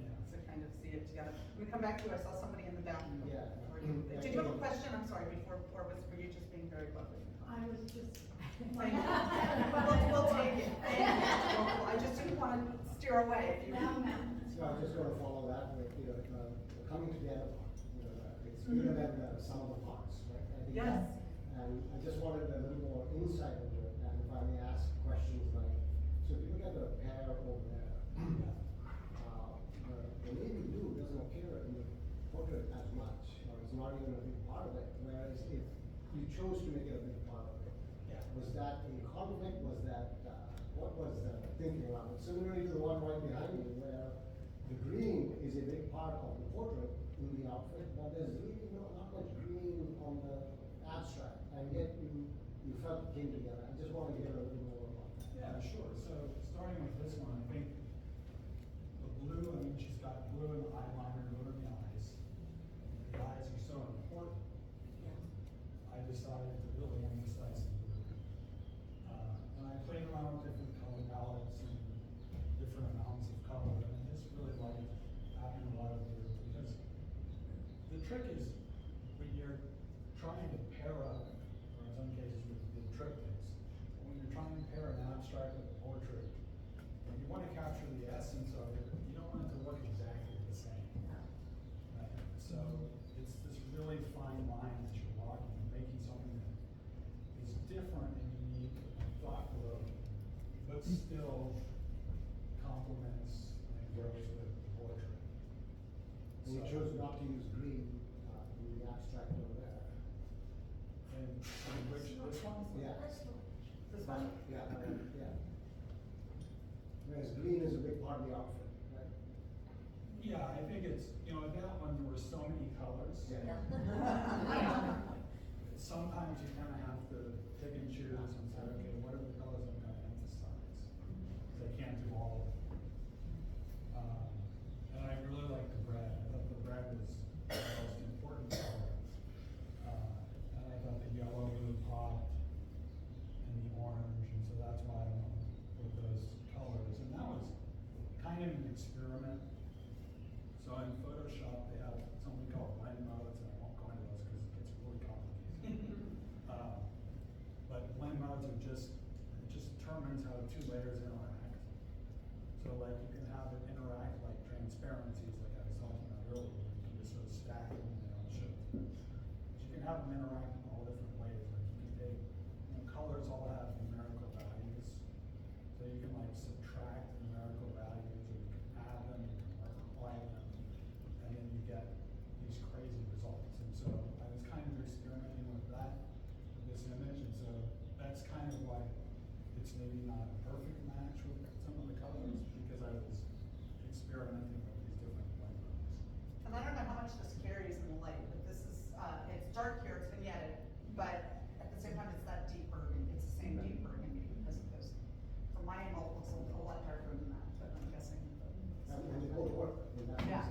[SPEAKER 2] see it together. We come back to you. I saw somebody in the back.
[SPEAKER 7] Yeah.
[SPEAKER 2] Did you have a question? I'm sorry. Or were you just being very lovely?
[SPEAKER 11] I was just.
[SPEAKER 2] Thank you. We'll take it. Thank you. I just didn't want to steer away. If you
[SPEAKER 11] No.
[SPEAKER 7] So I'm just gonna follow that with, the coming together part, it's bigger than the sum of the parts, right? I think
[SPEAKER 2] Yes.
[SPEAKER 7] And I just wanted a little more insight into it, and if I may ask questions like, so if you look at the pair over there, the navy blue doesn't appear in the portrait as much, or it's not even a big part of it, whereas if you chose to make it a big part of it,
[SPEAKER 3] Yeah.
[SPEAKER 7] was that a conflict, was that what was the thinking around it? Similarly to the one right behind you, where the green is a big part of the portrait in the outfit, but there's really not much green on the abstract, and yet you felt it came together. I just want to hear a little more about that.
[SPEAKER 3] Yeah, sure. So starting with this one, I think the blue, I mean, she's got blue in the eyeliner, blue in the eyes. The eyes are so important. I decided to really emphasize the blue. And I played around with different color palettes and different amounts of color, and I just really liked having a lot of blue, because the trick is when you're trying to pair up, or in some cases with the triptychs, when you're trying to pair an abstract with a portrait, if you want to capture the essence of it, you don't want it to look exactly the same. Right? So it's this really fine line that you're walking, making something that is different and unique and thought-provoking, but still complements and goes with the portrait.
[SPEAKER 7] And you chose not to use green in the abstract over there.
[SPEAKER 3] And which, this one?
[SPEAKER 7] Yeah.
[SPEAKER 2] This one?
[SPEAKER 7] Yeah, yeah. Whereas green is a big part of the outfit, right?
[SPEAKER 3] Yeah, I think it's, you know, that one, there were so many colors.
[SPEAKER 7] Yeah.
[SPEAKER 3] Sometimes you kind of have to pick and choose and say, okay, what are the colors I'm going to emphasize? Because I can't do all of them. And I really liked the red. I thought the red was the most important color. And I thought the yellow really popped, and the orange, and so that's why I went with those colors. And that was kind of an experiment. So in Photoshop, they have something called blend modes, and I won't go into those because it gets really complicated. But blend modes are it just determines how the two layers interact. So like you can have it interact like transparencies, like I was talking about earlier, where you can just sort of stack them and they don't show. But you can have them interact in all different ways. Like you can take, you know, colors all have numerical values. So you can like subtract numerical values, or you can add them, you can multiply them, and then you get these crazy results. And so I was kind of experimenting with that, with this image, and so that's kind of why it's maybe not a perfect match with some of the colors, because I was experimenting with these different blend modes.
[SPEAKER 2] And I don't know how much this carries in the light, but this is, it's dark here, it's vignetted, but at the same time, it's that deep burgundy. It's the same deep burgundy, as opposed, from my angle, it looks a lot darker than that, but I'm guessing.
[SPEAKER 7] And they both work in that.
[SPEAKER 2] Yeah.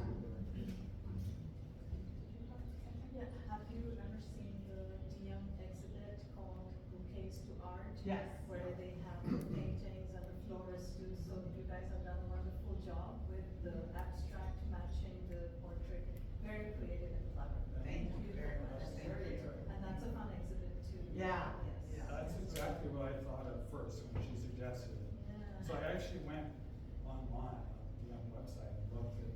[SPEAKER 4] Yeah, have you ever seen the DM exhibit called Bouquets to Art?
[SPEAKER 2] Yes.
[SPEAKER 4] Where they have the paintings and the florists do, so you guys have done a wonderful job with the abstract matching the portrait. Very creative and clever.
[SPEAKER 2] Thank you very much. Thank you.
[SPEAKER 4] And that's a fun exhibit too.
[SPEAKER 2] Yeah.
[SPEAKER 4] Yes.
[SPEAKER 2] Yeah.
[SPEAKER 3] That's exactly what I thought at first when she suggested it.
[SPEAKER 4] Yeah.
[SPEAKER 3] So I actually went online on the website and looked at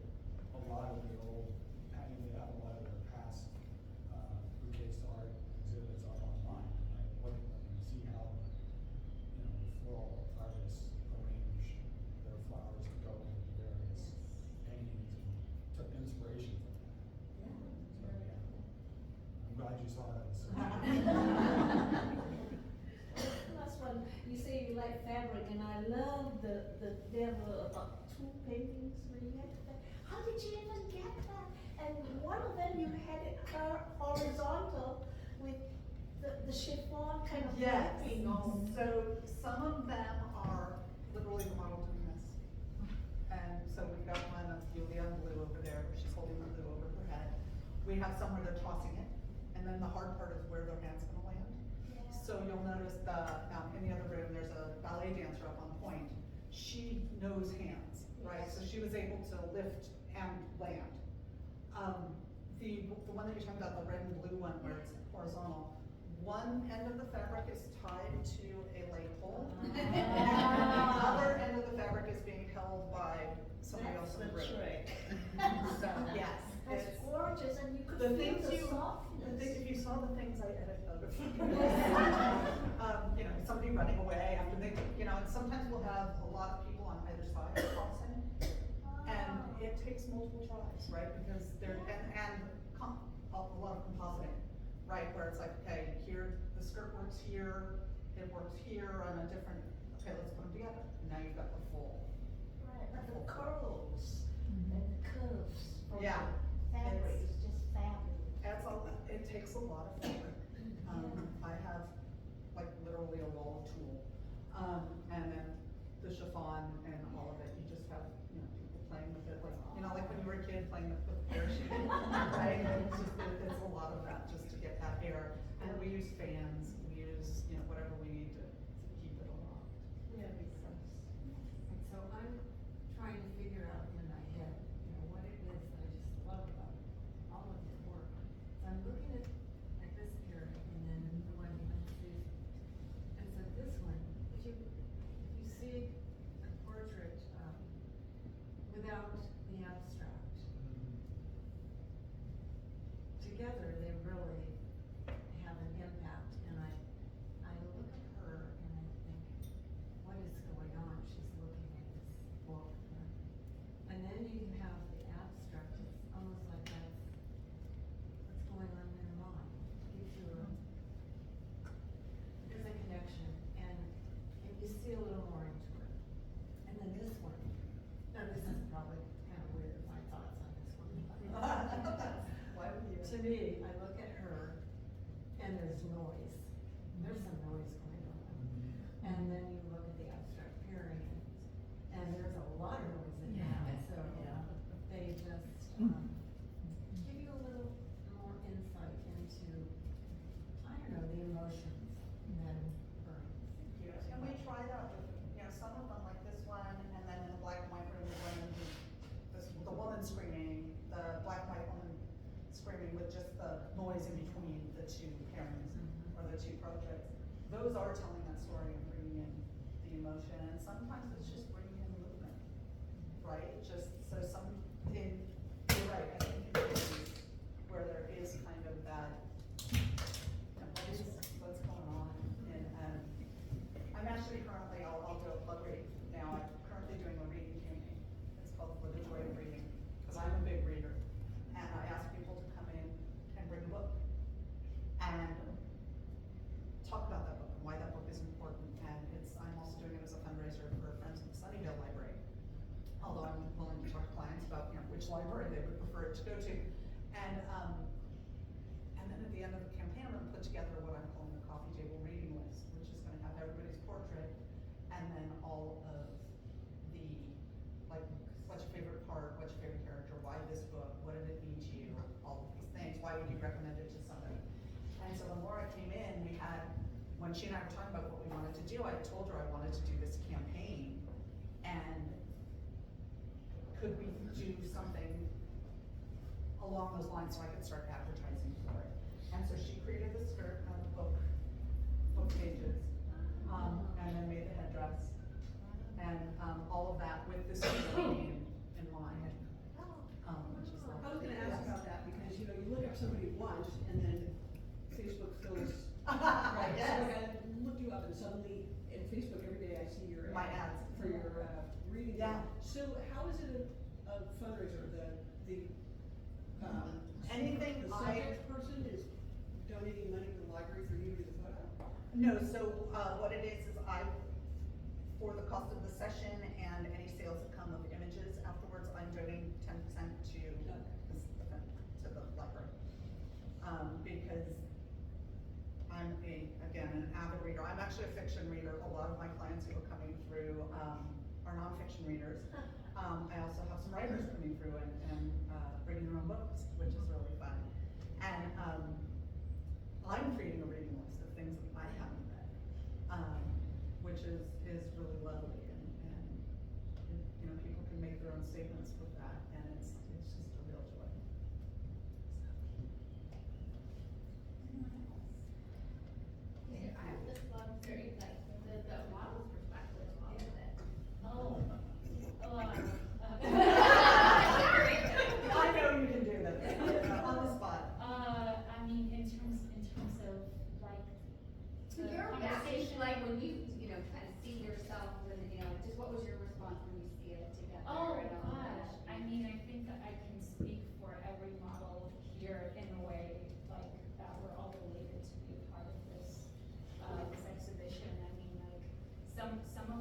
[SPEAKER 3] a lot of the old, I mean, they have a lot of their past bouquets to art exhibits up online. And I looked at them and see how, you know, the floral artists arrange their flowers to go into various paintings, and took inspiration from that.
[SPEAKER 4] Yeah.
[SPEAKER 3] So yeah, I'm glad you saw that.
[SPEAKER 5] Last one, you say you like fabric, and I love there were about 2 paintings where you had that. How did you even get that? And one of them you had it horizontal with the chiffon kind of
[SPEAKER 2] Yes,
[SPEAKER 5] wrapping.
[SPEAKER 2] so some of them are literally the model doing this. And so we've got one of Yulia in blue over there, where she's holding the blue over her head. We have some where they're tossing it, and then the hard part is where their hand's gonna land. So you'll notice in the other room, there's a ballet dancer up on point. She knows hands, right? So she was able to lift and land. The one that you're talking about, the red and blue one where it's horizontal, one end of the fabric is tied to a light pole, and the other end of the fabric is being held by somebody else in the room. So, yes.
[SPEAKER 5] That's
[SPEAKER 2] it's-
[SPEAKER 5] gorgeous, and you could
[SPEAKER 2] The
[SPEAKER 5] feel
[SPEAKER 2] things
[SPEAKER 5] the
[SPEAKER 2] you,
[SPEAKER 5] softness.
[SPEAKER 2] if you saw the things I edit out of, you know, somebody running away after they, you know, and sometimes we'll have a lot of people on either side crossing, and it takes multiple tries, right? Because they're, a lot of compositing, right? Where it's like, okay, here, the skirt works here, it works here on a different Okay, let's put them together. Now you've got the full.
[SPEAKER 5] Right, but the curls and the curves from
[SPEAKER 2] Yeah,
[SPEAKER 5] the fabric
[SPEAKER 2] it's-
[SPEAKER 5] is just fabulous.
[SPEAKER 2] It takes a lot of fabric. I have like literally a roll of tulle. And then the chiffon and all of it, you just have, people playing with it, like when you were a kid playing with the parachute, right? It's a lot of that just to get that air. And we use fans, we use, whatever we need to keep it aloft.
[SPEAKER 11] Yeah, makes sense. And so I'm trying to figure out in my head, what it is that I just love about all of your work. So I'm looking at this area and then the one behind Susie. And so this one, if you see a portrait, without the abstract, together they really have an impact. And I look at her and I think, what is going on? She's looking at this book. And then you have the abstract. It's almost like that's what's going on in her mind. Gives you there's a connection, and you see a little more into her. And then this one. Now this is probably kind of weird, my thoughts on this one.
[SPEAKER 2] Why would you?
[SPEAKER 11] To me, I look at her and there's noise. There's some noise going on. And then you look at the abstract period and there's a lot of noise in that. So they just give you a little more insight into, I don't know, the emotions that burn.
[SPEAKER 2] And we try that with, some of them like this one, and then in the black and white room, the woman screaming, the black and white woman screaming with just the noise in between the two pairings or the two portraits. Those are telling that story and bringing in the emotion, and sometimes it's just bringing in movement, right? Just so you're right, I think in cases where there is kind of that, what's going on, and I'm actually currently, I'll do a plug reading now. I'm currently doing a reading campaign. It's called For the Joy of Reading, because I'm a big reader. And I ask people to come in and bring a book and talk about that book and why that book is important. And I'm also doing it as a fundraiser for Friends of the Sunnyvale Library. Although I'm willing to talk to clients about which library they would prefer it to go to. And then at the end of the campaign, I'm going to put together what I'm calling the coffee table reading list, which is going to have everybody's portrait and then all of the, like, what's your favorite part, what's your favorite character, why this book, what did it mean to you, all of these things, why would you recommend it to somebody? And so when Laura came in, when she and I were talking about what we wanted to do, I told her I wanted to do this campaign, and could we do something along those lines so I could start advertising for it? And so she created the skirt of book pages, and then made the headdress, and all of that with this name in mind, which is
[SPEAKER 12] I was gonna ask about that, because, you look up somebody once, and then Facebook fills.
[SPEAKER 2] Right, yes.
[SPEAKER 12] So like I look you up, and suddenly, in Facebook, every day I see your
[SPEAKER 2] My ads.
[SPEAKER 12] for your, reading.
[SPEAKER 2] Yeah.
[SPEAKER 12] So how is it a fundraiser,
[SPEAKER 2] Anything
[SPEAKER 12] the subject person is donating money to the library for you to do the photo?
[SPEAKER 2] No, so what it is for the cost of the session and any sales that come of images afterwards, I'm donating 10% to the library. Because I'm an avid reader. I'm actually a fiction reader. A lot of my clients who are coming through are nonfiction readers. I also have some writers coming through and bringing their own books, which is really fun. And I'm creating a reading list of things that I haven't read, which is really lovely, and people can make their own statements with that, and it's just a real joy.
[SPEAKER 9] Yeah, I just love very the model's perspective of all of it.
[SPEAKER 2] I know you can do that, on the spot.
[SPEAKER 13] I mean, in terms of like the
[SPEAKER 9] Your reaction,
[SPEAKER 13] conversation.
[SPEAKER 9] like when you kind of see yourself, and just what was your response when you see it together?
[SPEAKER 13] Oh
[SPEAKER 9] and all
[SPEAKER 13] gosh,
[SPEAKER 9] that?
[SPEAKER 13] I mean, I think that I can speak for every model here in a way, like that we're all related to be a part of this exhibition. I mean, like some of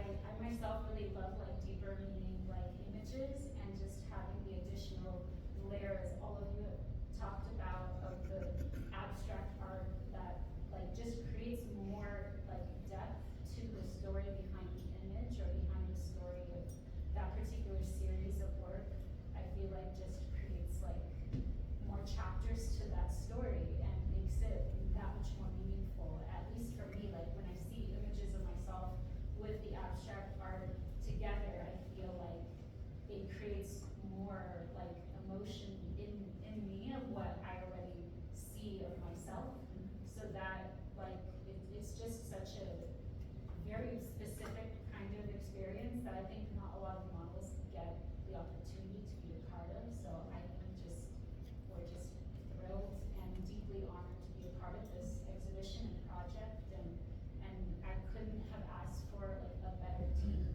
[SPEAKER 13] I myself really love like deeper meaning like images and just having the additional layers all of you have talked about of the abstract art that like just creates more like depth to the story behind the image or behind the story of that particular series of work. I feel like just creates like more chapters to that story and makes it that much more meaningful, at least for me. Like when I see images of myself with the abstract art together, I feel like it creates more like emotion in me of what I already see of myself. So that like it's just such a very specific kind of experience that I think not a lot of models get the opportunity to be a part of. So I think we're just thrilled and deeply honored to be a part of this exhibition and project, and I couldn't have asked for like a better team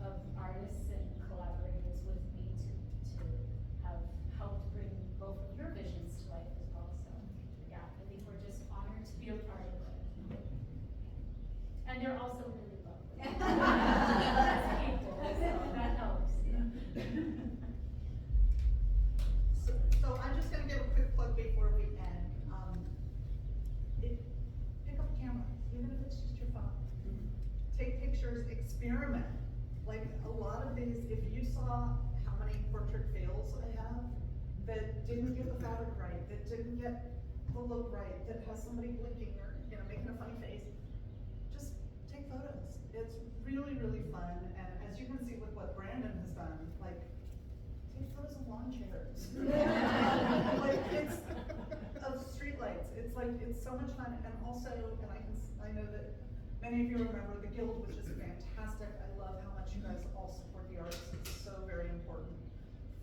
[SPEAKER 13] of artists and collaborators with me to have helped bring both of your visions to life as well. So yeah, I think we're just honored to be a part of it. And they're also really lovely. As people, so that helps.
[SPEAKER 2] So I'm just gonna give a quick plug before we end. Pick up a camera, even if it's just your phone. Take pictures, experiment. Like a lot of these, if you saw how many portrait fails I have that didn't get the fabric right, that didn't get the look right, that has somebody blinking or making a funny face, just take photos. It's really, really fun. And as you can see with what Brandon has done, like take photos of lawn chairs. Like it's of streetlights. It's so much fun. And also, and I know that many of you remember the Guild, which is fantastic. I love how much you guys all support the arts. It's so very important.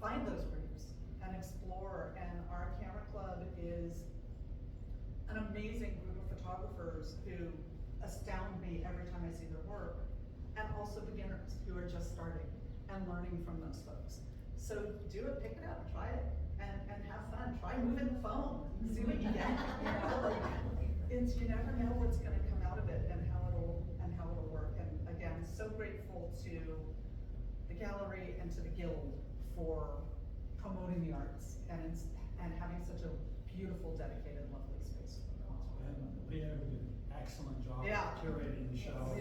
[SPEAKER 2] Find those groups and explore. And our camera club is an amazing group of photographers who astound me every time I see their work, and also beginners who are just starting and learning from those folks. So do it, pick it up, try it, and have fun. Try moving the phone, see what you get. You never know what's going to come out of it and how it'll work. And again, so grateful to the gallery and to the Guild for promoting the arts and having such a beautiful, dedicated, lovely space for them.
[SPEAKER 3] And Leah did an excellent job
[SPEAKER 2] Yeah.
[SPEAKER 3] curating the show.